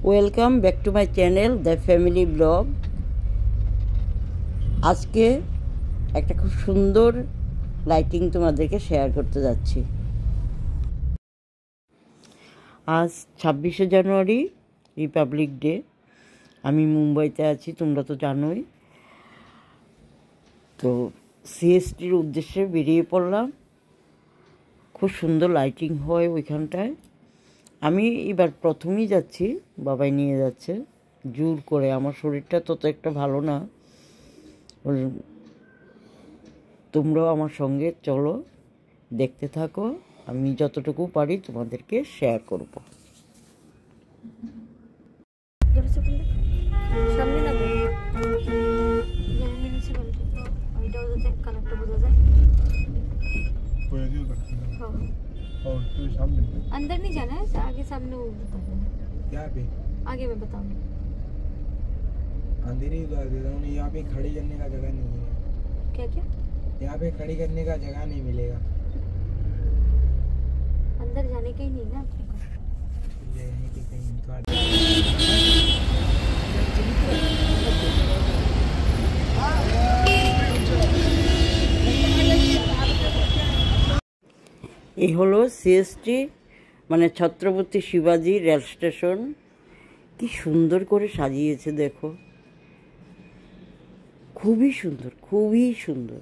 Welcome back to my channel the family blog. আজকে একটা খুব সুন্দর লাইটিং তোমাদেরকে শেয়ার করতে যাচ্ছি। আজ 26শে জানুয়ারি, রিপাবলিক ডে। আমি মুম্বাইতে আছি, তোমরা তো জানোই। তো সিএসটির উদ্দেশ্যে বেরিয়ে পড়লাম। খুব সুন্দর লাইটিং হয় ওইখানটায়। আমি এবার প্রথমেই যাচ্ছি, বাবাই নিয়ে যাচ্ছে জোর করে। আমার শরীরটা তত একটা ভালো না, তোমরাও আমার সঙ্গে চলো, দেখতে থাকো। আমি যতটুকু পারি তোমাদেরকে শেয়ার করব। अंदर नहीं जाना है, आगे सामने वो बता देना। यहाँ पे आगे मैं बताऊंगी। अंधेरी उतार देता हूँ। यहाँ पे खड़ी करने का जगह नहीं है। क्या क्या? यहाँ पे खड़ी करने का जगह नहीं मिलेगा। अंदर जाने के ही नहीं ना अपने को। ये यहीं पे कहीं निकाल। এই হলো সিএসটি, মানে ছত্রপতি শিবাজি রেল স্টেশন। কি সুন্দর করে সাজিয়েছে দেখো, খুবই সুন্দর, খুবই সুন্দর।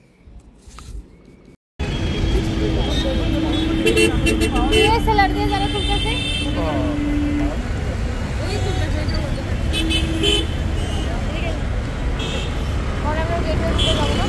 ये ऐसे लड़ दिया जरा खुलकर से। और हम लोग गेट पे जाओगे ना।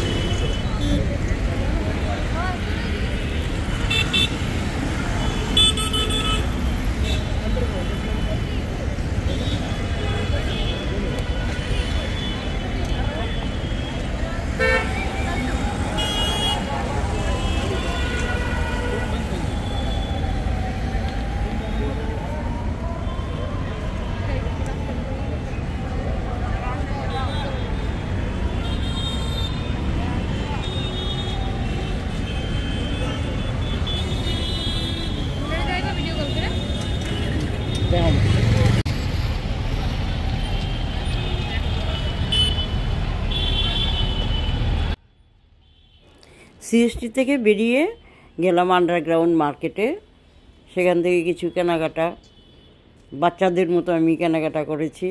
সিএসটি থেকে বেরিয়ে গেলাম আন্ডারগ্রাউন্ড মার্কেটে। সেখান থেকে কিছু কেনাকাটা, বাচ্চাদের মতো আমি কেনাকাটা করেছি।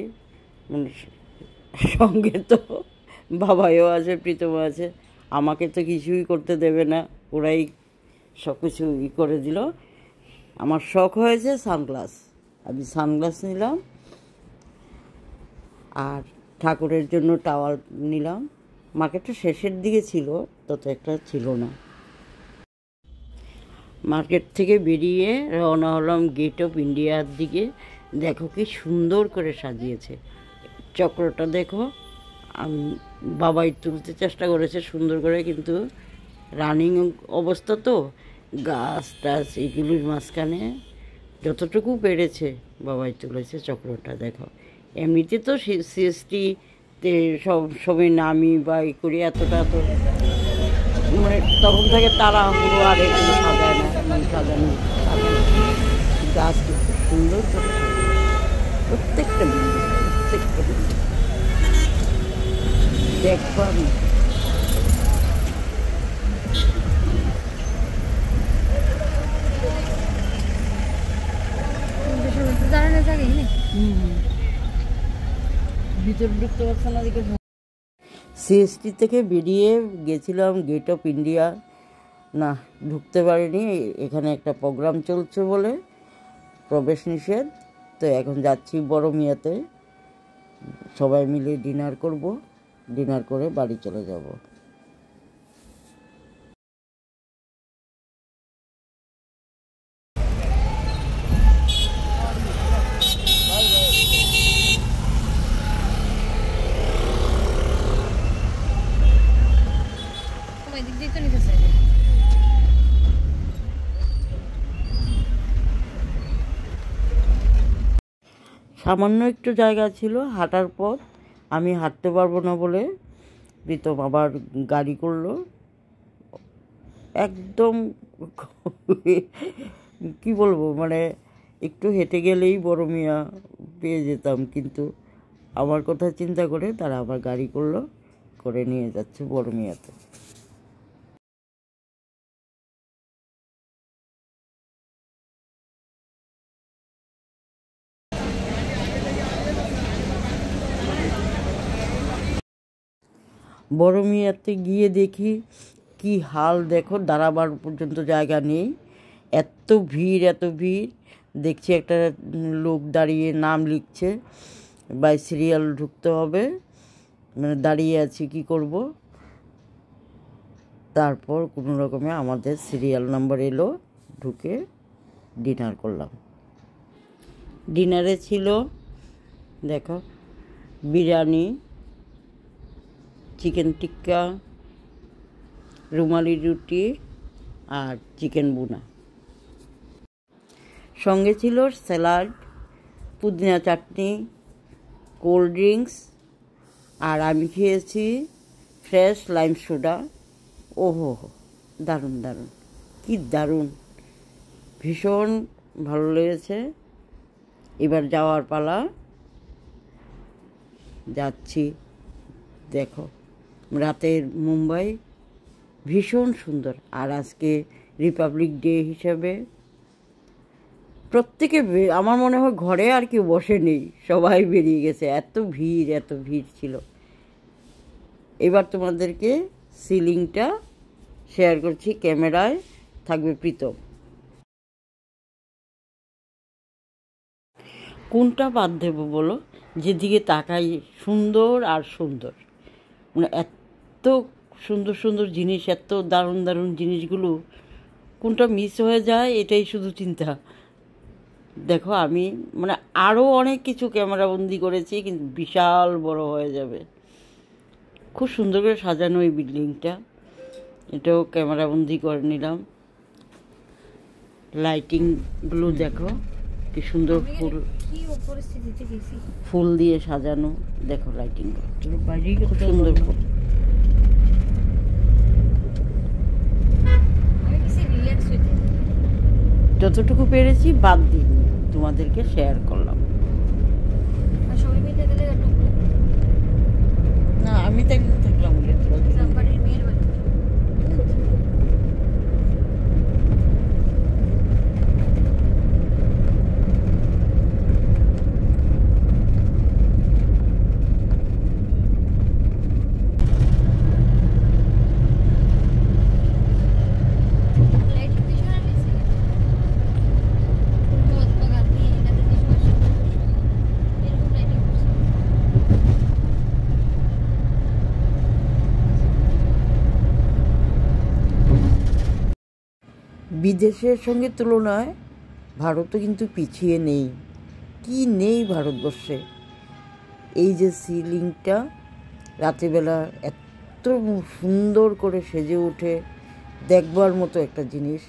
মানে সঙ্গে তো বাবাইও আছে, প্রীতমও আছে। আমাকে তো কিছুই করতে দেবে না, ওরাই সব কিছু করে দিল। আমার শখ হয়েছে সানগ্লাস, আমি সানগ্লাস নিলাম। আর ঠাকুরের জন্য টাওয়াল নিলাম। মার্কেটটা শেষের দিকে ছিল, তত একটা ছিল না। মার্কেট থেকে বেরিয়ে রওনা হলাম গেট অফ ইন্ডিয়ার দিকে। দেখো কি সুন্দর করে সাজিয়েছে, চক্রটা দেখো। আমি বাবাই তুলতে চেষ্টা করেছে সুন্দর করে, কিন্তু রানিং অবস্থা তো, গাছ টাছ এগুলোর মাঝখানে যতটুকু পেরেছে বাবাই তুলেছে চক্রটা। দেখো এমনিতে তো সিএসটিতে সবই নামি বা ই করি, এতটা তো মানে তখন থেকে তাড়াহুড়ো আর এগুলো সাজায় না, সাজানো গাছ খুব সুন্দর করে প্রত্যেকটা বিল্ডিং, প্রত্যেকটা বিল্ডিং দেখবো আমি। ভিতরে ঢুকতে পারছে না দিকে। সিএসটি থেকে বেরিয়ে গেছিলাম গেট অফ ইন্ডিয়া, না ঢুকতে পারিনি। এখানে একটা প্রোগ্রাম চলছে বলে প্রবেশ নিষেধ। তো এখন যাচ্ছি বড় মিয়াতে, সবাই মিলে ডিনার করব। ডিনার করে বাড়ি চলে যাব। সামান্য একটু জায়গা ছিল হাঁটার পথ, আমি হাঁটতে পারবো না বলে প্রীতম আবার গাড়ি করলো। একদম কি বলবো, মানে একটু হেঁটে গেলেই বড় মিয়া পেয়ে যেতাম, কিন্তু আমার কথা চিন্তা করে তারা আবার গাড়ি করলো, করে নিয়ে যাচ্ছে বড় মিয়াতে। বড় মিয়াতে গিয়ে দেখি কি হাল দেখো, দাঁড়াবার পর্যন্ত জায়গা নেই, এত ভিড় এত ভিড়। দেখছি একটা লোক দাঁড়িয়ে নাম লিখছে, বাই সিরিয়াল ঢুকতে হবে, মানে দাঁড়িয়ে আছি কি করব। তারপর কোনো রকমে আমাদের সিরিয়াল নাম্বার এলো, ঢুকে ডিনার করলাম। ডিনারে ছিল দেখো বিরিয়ানি, চিকেন টিক্কা, রুমালি রুটি আর চিকেন বুনা। সঙ্গে ছিল স্যালাড, পুদিনা চাটনি, কোল্ড ড্রিঙ্কস, আর আমি খেয়েছি ফ্রেশ লাইম সোডা। ওহো হো, দারুণ দারুণ, কি দারুণ, ভীষণ ভালো লেগেছে। এবার যাওয়ার পালা, যাচ্ছি। দেখো রাতের মুম্বাই ভীষণ সুন্দর। আর আজকে রিপাবলিক ডে হিসাবে প্রত্যেকে, আমার মনে হয় ঘরে আর কেউ বসে নেই, সবাই বেরিয়ে গেছে, এত ভিড় ছিল। এবার তোমাদেরকে সিলিংটা শেয়ার করছি, ক্যামেরায় থাকবে প্রীতম। কোনটা বাদ দেবো বলো, যেদিকে তাকাই সুন্দর আর সুন্দর, মানে এত সুন্দর সুন্দর জিনিস, এত দারুণ দারুণ জিনিসগুলো, কোনটা মিস হয়ে যায় এটাই শুধু চিন্তা। দেখো আমি মানে আরও অনেক কিছু ক্যামেরাবন্দি করেছি, কিন্তু বিশাল বড় হয়ে যাবে। খুব সুন্দর করে সাজানো এই বিল্ডিংটা, এটাও ক্যামেরাবন্দি করে নিলাম। লাইটিংগুলো দেখো কি সুন্দর, ফুল দিয়ে সাজানো, দেখো লাইটিং সুন্দর ফুল। যতটুকু পেরেছি বাদ দিই, তোমাদেরকে শেয়ার করলাম। না আমি তো একদিন থাকলাম, বিদেশের সঙ্গে তুলনায় ভারতও কিন্তু পিছিয়ে নেই। কি নেই ভারতবর্ষে, এই যে সিলিংটা রাতেরবেলা এত সুন্দর করে সেজে ওঠে, দেখবার মতো একটা জিনিস।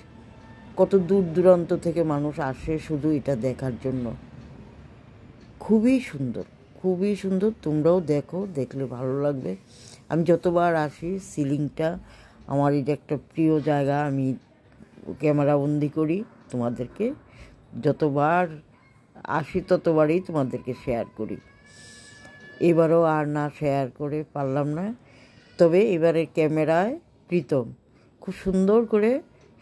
কত দূর দূরান্ত থেকে মানুষ আসে শুধু এটা দেখার জন্য। খুবই সুন্দর, খুবই সুন্দর। তোমরাও দেখো, দেখলে ভালো লাগবে। আমি যতবার আসি সিলিংটা, আমার এটা একটা প্রিয় জায়গা, আমি ক্যামেরাবন্দি করি তোমাদেরকে, যতবার আসি ততবারই তোমাদেরকে শেয়ার করি। এবারও আর না শেয়ার করে পারলাম না, তবে এবারের ক্যামেরায় প্রীতম খুব সুন্দর করে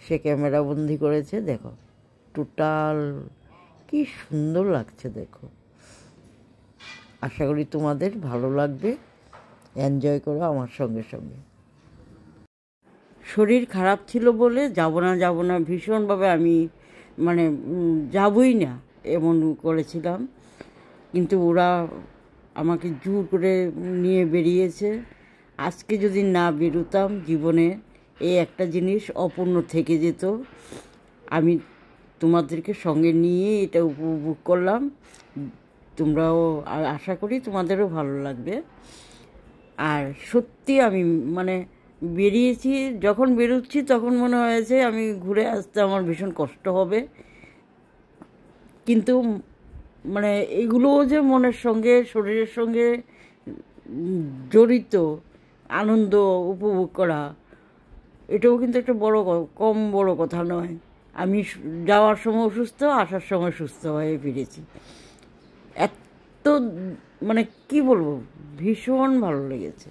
সে ক্যামেরাবন্দি করেছে। দেখো টোটাল কি সুন্দর লাগছে, দেখো। আশা করি তোমাদের ভালো লাগবে, এনজয় করো আমার সঙ্গে সঙ্গে। শরীর খারাপ ছিল বলে যাব না ভীষণভাবে আমি মানে যাবই না এমন করেছিলাম, কিন্তু ওরা আমাকে জোর করে নিয়ে বেরিয়েছে। আজকে যদি না বেরোতাম জীবনে এই একটা জিনিস অপূর্ণ থেকে যেত। আমি তোমাদেরকে সঙ্গে নিয়ে এটা উপভোগ করলাম, তোমরাও আশা করি তোমাদেরও ভালো লাগবে। আর সত্যি আমি মানে বেরিয়েছি, যখন বেরোচ্ছি তখন মনে হয়েছে আমি ঘুরে আসতে আমার ভীষণ কষ্ট হবে, কিন্তু মানে এগুলোও যে মনের সঙ্গে শরীরের সঙ্গে জড়িত, আনন্দ উপভোগ করা, এটাও কিন্তু একটা বড় কম বড় কথা নয়। আমি যাওয়ার সময় অসুস্থ, আসার সময় সুস্থ হয়ে ফিরেছি। এত মানে কি বলবো, ভীষণ ভালো লেগেছে।